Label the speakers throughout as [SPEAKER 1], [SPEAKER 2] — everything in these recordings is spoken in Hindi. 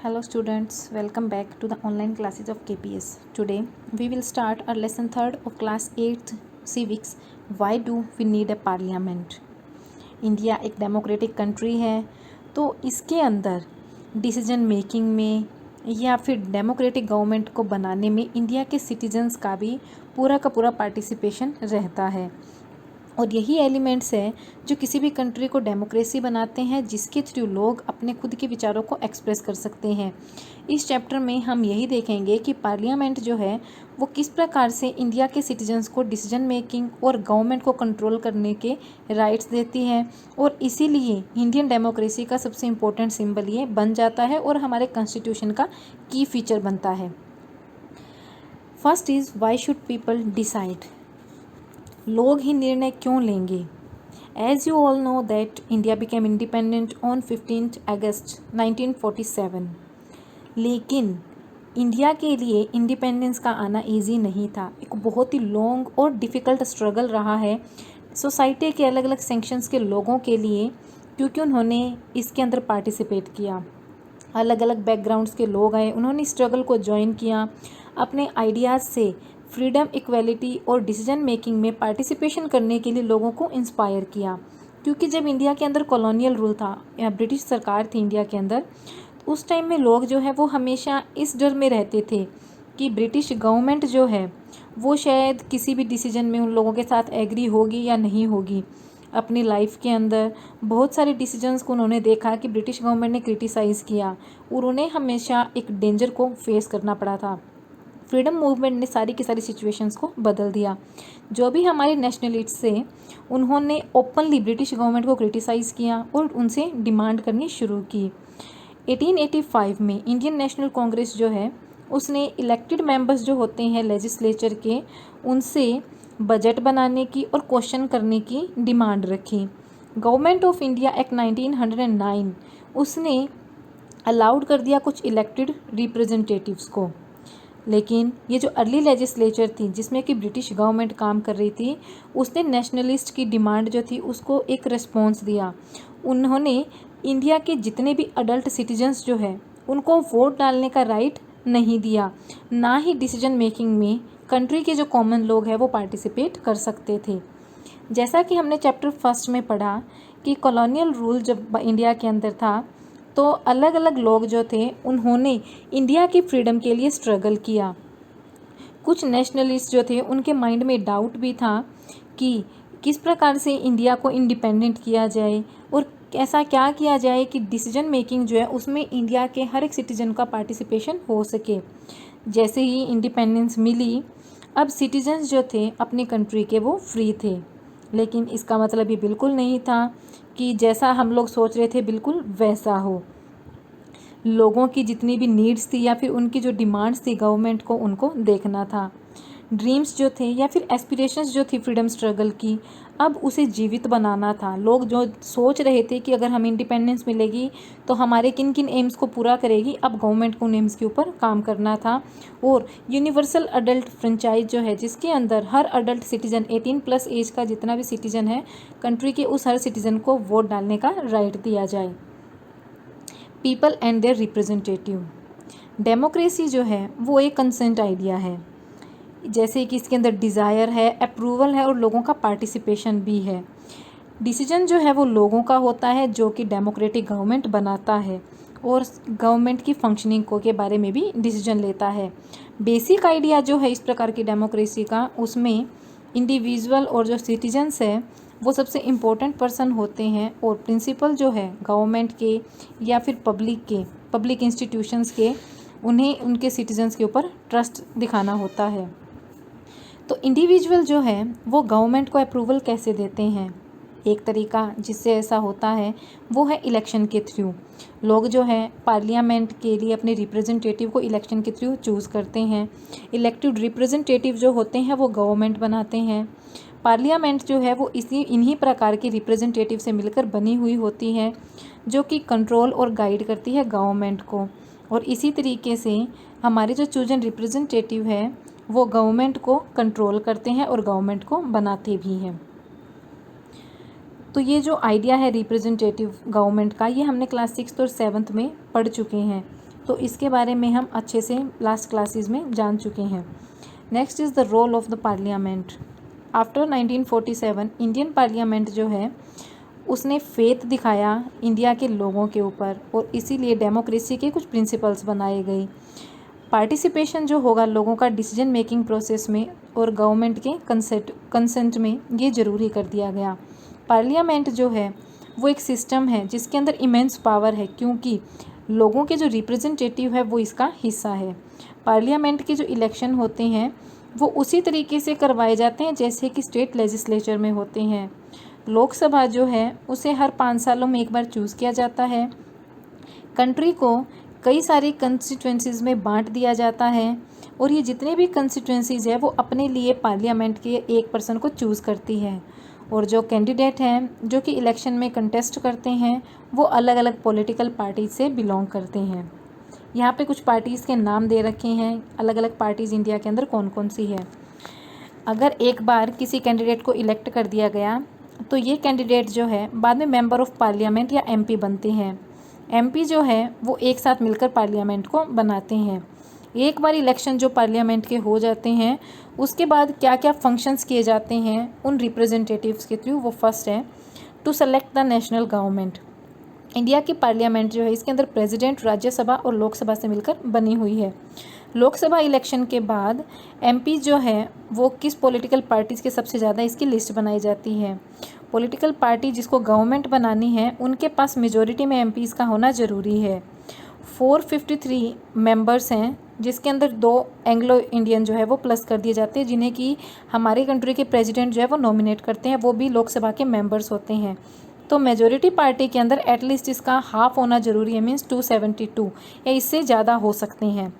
[SPEAKER 1] Hello students, welcome back to the online classes of KPS. Today we will start our lesson 3rd of class 8th civics. Why do we need a parliament? India एक डेमोक्रेटिक कंट्री है, तो इसके अंदर डिसीजन मेकिंग में या फिर डेमोक्रेटिक गवर्नमेंट को बनाने में इंडिया के सिटीजन्स का भी पूरा का पूरा पार्टिसिपेशन रहता है। और यही एलिमेंट्स है जो किसी भी कंट्री को डेमोक्रेसी बनाते हैं, जिसके थ्रू लोग अपने खुद के विचारों को एक्सप्रेस कर सकते हैं। इस चैप्टर में हम यही देखेंगे कि पार्लियामेंट जो है वो किस प्रकार से इंडिया के सिटीजन्स को डिसीजन मेकिंग और गवर्नमेंट को कंट्रोल करने के राइट्स देती है, और इसीलिए इंडियन डेमोक्रेसी का सबसे इम्पोर्टेंट सिंबल ये बन जाता है और हमारे कॉन्स्टिट्यूशन का की फीचर बनता है। First is why should people decide, लोग ही निर्णय क्यों लेंगे। As you all know that India became independent on 15 अगस्त 1947, लेकिन इंडिया के लिए इंडिपेंडेंस का आना इजी नहीं था। एक बहुत ही लॉन्ग और डिफ़िकल्ट स्ट्रगल रहा है सोसाइटी के अलग अलग सेक्शंस के लोगों के लिए, क्योंकि उन्होंने इसके अंदर पार्टिसिपेट किया। अलग अलग बैकग्राउंड्स के लोग आए, उन्होंने स्ट्रगल को ज्वाइन किया, अपने आइडियाज़ से फ्रीडम, इक्वलिटी और डिसीजन मेकिंग में पार्टिसिपेशन करने के लिए लोगों को इंस्पायर किया। क्योंकि जब इंडिया के अंदर कॉलोनियल रूल था या ब्रिटिश सरकार थी इंडिया के अंदर, उस टाइम में लोग जो है वो हमेशा इस डर में रहते थे कि ब्रिटिश गवर्नमेंट जो है वो शायद किसी भी डिसीजन में उन लोगों के साथ एग्री होगी या नहीं होगी। अपनी लाइफ के अंदर बहुत सारे डिसीजंस को उन्होंने देखा कि ब्रिटिश गवर्नमेंट ने क्रिटिसाइज़ किया और उन्हें हमेशा एक डेंजर को फेस करना पड़ा था। फ्रीडम मूवमेंट ने सारी की सारी सिचुएशंस को बदल दिया। जो भी हमारे नेशनलिस्ट्स थे, उन्होंने ओपनली ब्रिटिश गवर्नमेंट को क्रिटिसाइज़ किया और उनसे डिमांड करनी शुरू की। 1885 में इंडियन नेशनल कांग्रेस जो है उसने इलेक्टेड मेंबर्स जो होते हैं लेजिस्लेचर के, उनसे बजट बनाने की और क्वेश्चन करने की डिमांड रखी। गवर्नमेंट ऑफ इंडिया एक्ट 1909 उसने अलाउड कर दिया कुछ इलेक्टेड रिप्रेजेंटेटिव्स को, लेकिन ये जो अर्ली लेजिस्लेचर थी जिसमें कि ब्रिटिश गवर्नमेंट काम कर रही थी, उसने नेशनलिस्ट की डिमांड जो थी उसको एक रिस्पॉन्स दिया। उन्होंने इंडिया के जितने भी अडल्ट सिटीजन्स जो है उनको वोट डालने का राइट नहीं दिया, ना ही डिसीजन मेकिंग में कंट्री के जो कॉमन लोग हैं वो पार्टिसिपेट कर सकते थे। जैसा कि हमने चैप्टर फर्स्ट में पढ़ा कि कॉलोनियल रूल जब इंडिया के अंदर था, तो अलग अलग लोग जो थे उन्होंने इंडिया की फ्रीडम के लिए स्ट्रगल किया। कुछ नेशनलिस्ट जो थे उनके माइंड में डाउट भी था कि किस प्रकार से इंडिया को इंडिपेंडेंट किया जाए और ऐसा क्या किया जाए कि डिसीजन मेकिंग जो है उसमें इंडिया के हर एक सिटीजन का पार्टिसिपेशन हो सके। जैसे ही इंडिपेंडेंस मिली, अब सिटीजन्स जो थे अपनी कंट्री के वो फ्री थे, लेकिन इसका मतलब ये बिल्कुल नहीं था कि जैसा हम लोग सोच रहे थे बिल्कुल वैसा हो। लोगों की जितनी भी नीड्स थी या फिर उनकी जो डिमांड्स थी गवर्नमेंट को उनको देखना था। ड्रीम्स जो थे या फिर एस्पिरेशंस जो थी फ्रीडम स्ट्रगल की, अब उसे जीवित बनाना था। लोग जो सोच रहे थे कि अगर हमें इंडिपेंडेंस मिलेगी तो हमारे किन किन एम्स को पूरा करेगी, अब गवर्नमेंट को उन एम्स के ऊपर काम करना था। और यूनिवर्सल अडल्ट फ्रेंचाइज जो है जिसके अंदर हर अडल्ट सिटीजन 18+ एज का जितना भी सिटीजन है कंट्री के, उस हर सिटीजन को वोट डालने का राइट दिया जाए। People and their representative, democracy जो है वो एक कंसेंट आइडिया है, जैसे कि इसके अंदर डिज़ायर है, अप्रूवल है और लोगों का पार्टिसिपेशन भी है। डिसीजन जो है वो लोगों का होता है जो कि डेमोक्रेटिक गवर्नमेंट बनाता है और गवर्नमेंट की फंक्शनिंग को के बारे में भी डिसीजन लेता है। बेसिक आइडिया जो है इस प्रकार की डेमोक्रेसी का, उसमें इंडिविजुअल और जो सिटीजन्स है वो सबसे इम्पोर्टेंट पर्सन होते हैं, और प्रिंसिपल जो है गवर्नमेंट के या फिर पब्लिक इंस्टीट्यूशंस के, उन्हें उनके सिटीजन्स के ऊपर ट्रस्ट दिखाना होता है। तो इंडिविजुअल जो है वो गवर्नमेंट को अप्रूवल कैसे देते हैं, एक तरीका जिससे ऐसा होता है वो है इलेक्शन के थ्रू। लोग जो है पार्लियामेंट के लिए अपने रिप्रेजेंटेटिव को इलेक्शन के थ्रू चूज़ करते हैं। इलेक्टेड रिप्रेजेंटेटिव जो होते हैं वो गवर्नमेंट बनाते हैं। पार्लियामेंट जो है वो इन्हीं प्रकार के रिप्रेजेंटेटिव से मिलकर बनी हुई होती है, जो कि कंट्रोल और गाइड करती है गवर्नमेंट को। और इसी तरीके से हमारे जो चूजन रिप्रेजेंटेटिव है वो गवर्नमेंट को कंट्रोल करते हैं और गवर्नमेंट को बनाते भी हैं। तो ये जो आइडिया है रिप्रेजेंटेटिव गवर्नमेंट का, ये हमने क्लास 6th और 7th में पढ़ चुके हैं। तो इसके बारे में हम अच्छे से लास्ट क्लासेस में जान चुके हैं। Next is the role of the parliament. After 1947 Indian parliament जो है उसने फेथ दिखाया इंडिया के लोगों के ऊपर, और इसीलिए डेमोक्रेसी के कुछ प्रिंसिपल्स बनाए गए। पार्टिसिपेशन जो होगा लोगों का डिसीजन मेकिंग प्रोसेस में और गवर्नमेंट के कंसेंट में, ये ज़रूरी कर दिया गया। पार्लियामेंट जो है वो एक सिस्टम है जिसके अंदर इमेंस पावर है, क्योंकि लोगों के जो रिप्रेजेंटेटिव है वो इसका हिस्सा है। पार्लियामेंट के जो इलेक्शन होते हैं वो उसी तरीके से करवाए जाते हैं जैसे कि स्टेट लेजिस्लेचर में होते हैं। लोकसभा जो है उसे हर 5 सालों में एक बार चूज़ किया जाता है। कंट्री को कई सारी कंस्टिट्यूंसीज़ में बांट दिया जाता है, और ये जितने भी कंस्टिट्यूंसीज़ है वो अपने लिए पार्लियामेंट के एक पर्सन को चूज़ करती है, और जो कैंडिडेट हैं जो कि इलेक्शन में कंटेस्ट करते हैं वो अलग अलग पॉलिटिकल पार्टी से बिलोंग करते हैं। यहाँ पे कुछ पार्टीज़ के नाम दे रखे हैं, अलग अलग पार्टीज़ इंडिया के अंदर कौन कौन सी है। अगर एक बार किसी कैंडिडेट को इलेक्ट कर दिया गया तो ये कैंडिडेट जो है बाद में मेंबर ऑफ पार्लियामेंट या एमपी बनते हैं। एमपी जो है वो एक साथ मिलकर पार्लियामेंट को बनाते हैं। एक बार इलेक्शन जो पार्लियामेंट के हो जाते हैं उसके बाद क्या क्या फंक्शंस किए जाते हैं उन रिप्रेजेंटेटिव्स के थ्रू, वो फर्स्ट है to select the national government. India की पार्लियामेंट जो है इसके अंदर प्रेसिडेंट राज्यसभा और लोकसभा से मिलकर बनी हुई है। लोकसभा इलेक्शन के बाद एमपी जो है वो किस पॉलिटिकल पार्टीज़ के सबसे ज़्यादा, इसकी लिस्ट बनाई जाती है। पॉलिटिकल पार्टी जिसको गवर्नमेंट बनानी है उनके पास मेजॉरिटी में एमपीज़ का होना ज़रूरी है। 453 मेंबर्स हैं जिसके अंदर 2 एंग्लो इंडियन जो है वो प्लस कर दिए जाते हैं, जिन्हें कि हमारी कंट्री के प्रेसिडेंट जो है वो नॉमिनेट करते हैं, वो भी लोकसभा के मेंबर्स होते हैं। तो मेजॉरिटी पार्टी के अंदर एटलीस्ट इसका हाफ होना ज़रूरी है, मीन्स 272 या इससे ज़्यादा हो सकते हैं।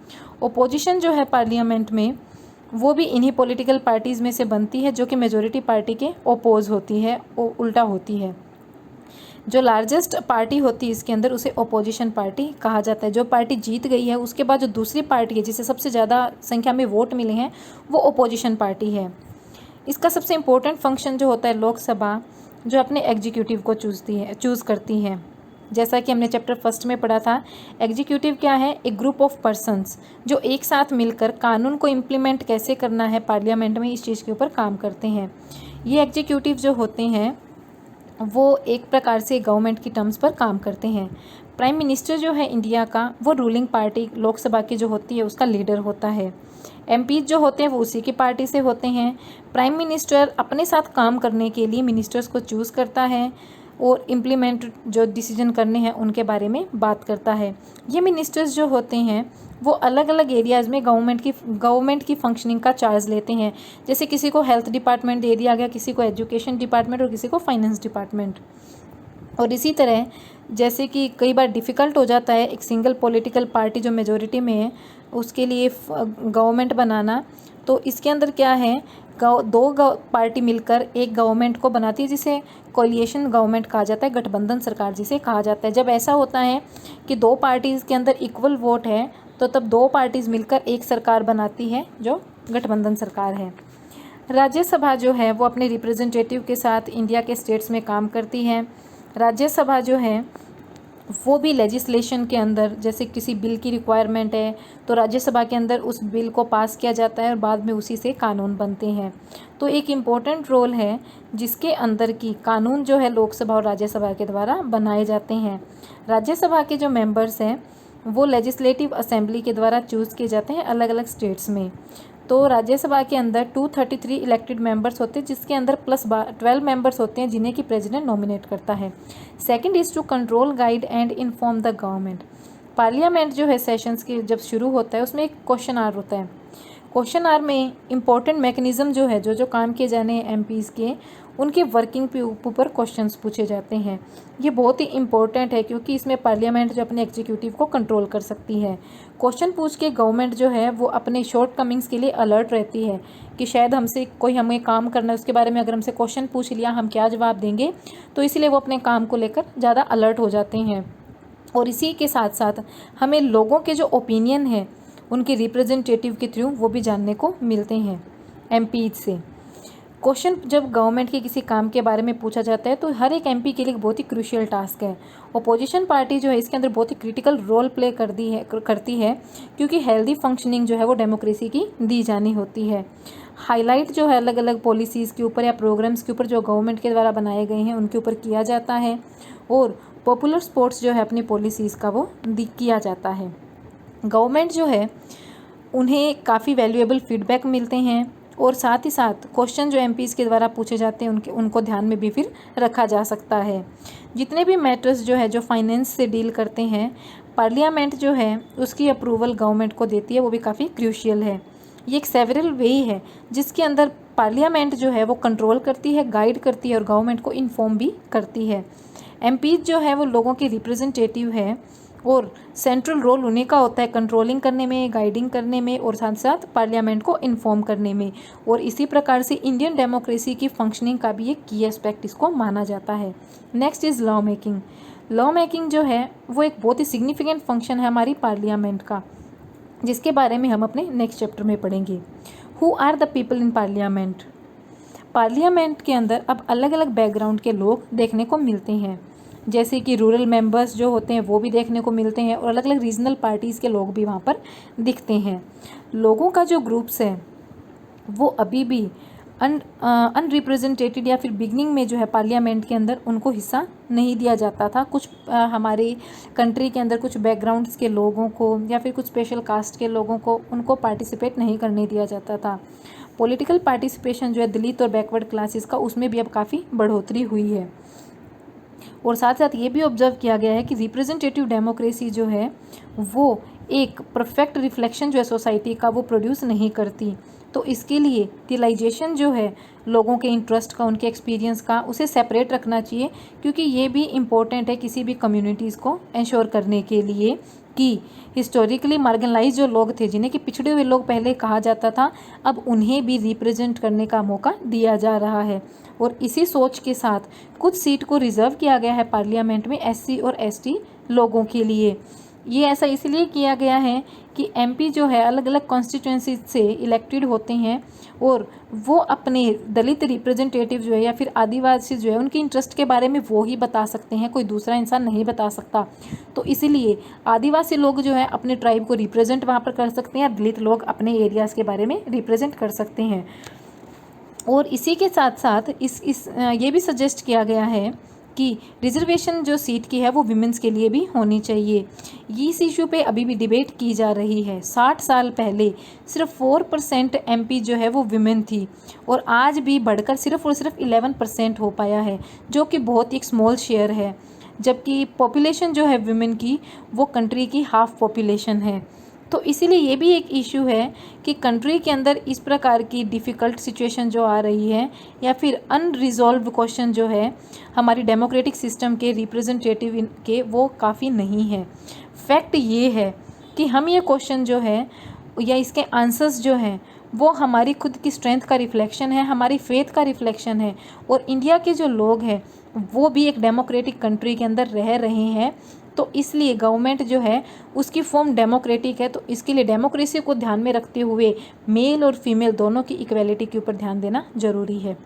[SPEAKER 1] ओपोजिशन जो है पार्लियामेंट में वो भी इन्हीं पॉलिटिकल पार्टीज़ में से बनती है जो कि मेजॉरिटी पार्टी के ओपोज होती है, उल्टा होती है। जो लार्जेस्ट पार्टी होती है इसके अंदर उसे ओपोजिशन पार्टी कहा जाता है। जो पार्टी जीत गई है उसके बाद जो दूसरी पार्टी है जिसे सबसे ज़्यादा संख्या में वोट मिले हैं वो ओपोजिशन पार्टी है। इसका सबसे इम्पोर्टेंट फंक्शन जो होता है लोकसभा जो अपने एग्जीक्यूटिव को चूज़ करती है। जैसा कि हमने चैप्टर फर्स्ट में पढ़ा था, एग्जीक्यूटिव क्या है, एक ग्रुप ऑफ पर्सन्स जो एक साथ मिलकर कानून को इम्प्लीमेंट कैसे करना है पार्लियामेंट में, इस चीज़ के ऊपर काम करते हैं। ये एग्जीक्यूटिव जो होते हैं वो एक प्रकार से गवर्नमेंट की टर्म्स पर काम करते हैं। प्राइम मिनिस्टर जो है इंडिया का वो रूलिंग पार्टी लोकसभा की जो होती है उसका लीडर होता है। एमपी जो होते हैं वो उसी की पार्टी से होते हैं। प्राइम मिनिस्टर अपने साथ काम करने के लिए मिनिस्टर्स को चूज़ करता है और इम्प्लीमेंट जो डिसीजन करने हैं उनके बारे में बात करता है। ये मिनिस्टर्स जो होते हैं वो अलग अलग एरियाज़ में गवर्नमेंट की फंक्शनिंग का चार्ज लेते हैं। जैसे किसी को हेल्थ डिपार्टमेंट दे दिया गया, किसी को एजुकेशन डिपार्टमेंट और किसी को फाइनेंस डिपार्टमेंट। और इसी तरह जैसे कि कई बार डिफ़िकल्ट हो जाता है एक सिंगल पॉलिटिकल पार्टी जो मेजॉरिटी में है उसके लिए गवर्नमेंट बनाना, तो इसके अंदर क्या है, दो पार्टी मिलकर एक गवर्नमेंट को बनाती है जिसे कोलिएशन गवर्नमेंट कहा जाता है, गठबंधन सरकार जिसे कहा जाता है। जब ऐसा होता है कि 2 पार्टीज़ के अंदर इक्वल वोट है तो तब 2 पार्टीज़ मिलकर एक सरकार बनाती है जो गठबंधन सरकार है। राज्यसभा जो है वो अपने रिप्रेजेंटेटिव के साथ इंडिया के स्टेट्स में काम करती है। राज्यसभा जो है वो भी लेजिस्लेशन के अंदर जैसे किसी बिल की रिक्वायरमेंट है तो राज्यसभा के अंदर उस बिल को पास किया जाता है और बाद में उसी से कानून बनते हैं। तो एक इम्पोर्टेंट रोल है जिसके अंदर की कानून जो है लोकसभा और राज्यसभा के द्वारा बनाए जाते हैं। राज्यसभा के जो मेंबर्स हैं वो लेजिस्लेटिव असेंबली के द्वारा चूज़ किए जाते हैं अलग अलग स्टेट्स में। तो राज्यसभा के अंदर 233 इलेक्टेड मेंबर्स होते हैं जिसके अंदर प्लस 12 मेंबर्स होते हैं जिन्हें कि प्रेसिडेंट नॉमिनेट करता है। Second is to control, guide and inform the government. Parliament जो है सेशंस की जब शुरू होता है उसमें एक क्वेश्चन आवर होता है। क्वेश्चन आवर में इम्पोर्टेंट मैकेनिज़्म जो है जो काम किए जाने हैं एमपीज़ के उनके वर्किंग के ऊपर क्वेश्चंस पूछे जाते हैं। ये बहुत ही इम्पोर्टेंट है क्योंकि इसमें पार्लियामेंट जो अपने एग्जीक्यूटिव को कंट्रोल कर सकती है। क्वेश्चन पूछ के गवर्नमेंट जो है वो अपने शॉर्ट कमिंग्स के लिए अलर्ट रहती है कि शायद हमसे कोई हमें काम करना है उसके बारे में अगर हमसे क्वेश्चन पूछ लिया हम क्या जवाब देंगे, तो इसलिए वो अपने काम को लेकर ज़्यादा अलर्ट हो जाते हैं। और इसी के साथ साथ हमें लोगों के जो ओपिनियन है उनके रिप्रेजेंटेटिव के थ्रू वो भी जानने को मिलते हैं एमपी से। क्वेश्चन जब गवर्नमेंट के किसी काम के बारे में पूछा जाता है तो हर एक एमपी के लिए बहुत ही क्रूशियल टास्क है। अपोजिशन पार्टी जो है इसके अंदर बहुत ही क्रिटिकल रोल प्ले करती है क्योंकि हेल्दी फंक्शनिंग जो है वो डेमोक्रेसी की दी जानी होती है। हाईलाइट जो है अलग अलग पॉलिसीज़ के ऊपर या प्रोग्राम्स के ऊपर जो गवर्नमेंट के द्वारा बनाए गए हैं उनके ऊपर किया जाता है, और पॉपुलर स्पोर्ट्स जो है अपनी पॉलिसीज़ का वो किया जाता है। गवर्नमेंट जो है उन्हें काफ़ी वैल्यूएबल फीडबैक मिलते हैं, और साथ ही साथ क्वेश्चन जो एमपीज़ के द्वारा पूछे जाते हैं उनको ध्यान में भी फिर रखा जा सकता है। जितने भी मैटर्स जो है जो फाइनेंस से डील करते हैं, पार्लियामेंट जो है उसकी अप्रूवल गवर्नमेंट को देती है, वो भी काफ़ी क्रूशियल है। ये एक सेवरल वे है जिसके अंदर पार्लियामेंट जो है वो कंट्रोल करती है, गाइड करती है और गवर्नमेंट को इन्फॉर्म भी करती है। एमपीज़ जो है वो लोगों के रिप्रेजेंटेटिव है और सेंट्रल रोल उन्हीं का होता है कंट्रोलिंग करने में, गाइडिंग करने में और साथ साथ पार्लियामेंट को इन्फॉर्म करने में। और इसी प्रकार से इंडियन डेमोक्रेसी की फंक्शनिंग का भी एक की एस्पेक्ट इसको माना जाता है। Next is law making. Law making जो है वो एक बहुत ही सिग्निफिकेंट फंक्शन है हमारी पार्लियामेंट का, जिसके बारे में हम अपने नेक्स्ट चैप्टर में पढ़ेंगे। Who are the people in parliament. Parliament के अंदर अब अलग अलग बैकग्राउंड के लोग देखने को मिलते हैं, जैसे कि रूरल मेंबर्स जो होते हैं वो भी देखने को मिलते हैं, और अलग अलग रीजनल पार्टीज़ के लोग भी वहाँ पर दिखते हैं। लोगों का जो ग्रुप्स है वो अभी भी अनरिप्रेजेंटेटेड या फिर बिगनिंग में जो है पार्लियामेंट के अंदर उनको हिस्सा नहीं दिया जाता था। कुछ हमारे कंट्री के अंदर कुछ बैकग्राउंड्स के लोगों को या फिर कुछ स्पेशल कास्ट के लोगों को उनको पार्टिसिपेट नहीं करने दिया जाता था। पॉलिटिकल पार्टिसिपेशन जो है दलित और बैकवर्ड क्लासेस का, उसमें भी अब काफ़ी बढ़ोतरी हुई है। और साथ साथ ये भी ऑब्जर्व किया गया है कि रिप्रेजेंटेटिव डेमोक्रेसी जो है वो एक परफेक्ट रिफ्लेक्शन जो है सोसाइटी का वो प्रोड्यूस नहीं करती। तो इसके लिए यूटिलाइजेशन जो है लोगों के इंटरेस्ट का, उनके एक्सपीरियंस का, उसे सेपरेट रखना चाहिए, क्योंकि ये भी इम्पोर्टेंट है किसी भी कम्युनिटीज़ को इंश्योर करने के लिए कि हिस्टोरिकली मार्जिनलाइज जो लोग थे, जिन्हें कि पिछड़े हुए लोग पहले कहा जाता था, अब उन्हें भी रिप्रेजेंट करने का मौका दिया जा रहा है। और इसी सोच के साथ कुछ सीट को रिजर्व किया गया है पार्लियामेंट में एससी और एसटी लोगों के लिए। ये ऐसा इसलिए किया गया है कि एमपी जो है अलग अलग कॉन्स्टिट्यूंसी से इलेक्टेड होते हैं, और वो अपने दलित रिप्रेजेंटेटिव जो है या फिर आदिवासी जो है उनके इंटरेस्ट के बारे में वो ही बता सकते हैं, कोई दूसरा इंसान नहीं बता सकता। तो इसीलिए आदिवासी लोग जो है अपने ट्राइब को रिप्रेजेंट वहाँ पर कर सकते हैं, दलित लोग अपने एरियाज़ के बारे में रिप्रेजेंट कर सकते हैं। और इसी के साथ साथ ये भी सजेस्ट किया गया है कि रिजर्वेशन जो सीट की है वो विमेंस के लिए भी होनी चाहिए। इस इशू पे अभी भी डिबेट की जा रही है। 60 साल पहले सिर्फ 4% एमपी जो है वो विमेन थी, और आज भी बढ़कर सिर्फ और सिर्फ 11% हो पाया है, जो कि बहुत ही एक स्मॉल शेयर है, जबकि पॉपुलेशन जो है विमेन की वो कंट्री की हाफ पॉपुलेशन है। तो इसीलिए ये भी एक इशू है कि कंट्री के अंदर इस प्रकार की डिफ़िकल्ट सिचुएशन जो आ रही है या फिर अनरिजॉल्व क्वेश्चन जो है हमारी डेमोक्रेटिक सिस्टम के रिप्रेजेंटेटिव के, वो काफ़ी नहीं है। फैक्ट ये है कि हम ये क्वेश्चन जो है या इसके आंसर्स जो हैं वो हमारी खुद की स्ट्रेंथ का रिफ्लेक्शन है, हमारी फेथ का रिफ्लेक्शन है, और इंडिया के जो लोग हैं वो भी एक डेमोक्रेटिक कंट्री के अंदर रह रहे हैं। तो इसलिए गवर्नमेंट जो है उसकी फॉर्म डेमोक्रेटिक है, तो इसके लिए डेमोक्रेसी को ध्यान में रखते हुए मेल और फीमेल दोनों की इक्वलिटी के ऊपर ध्यान देना ज़रूरी है।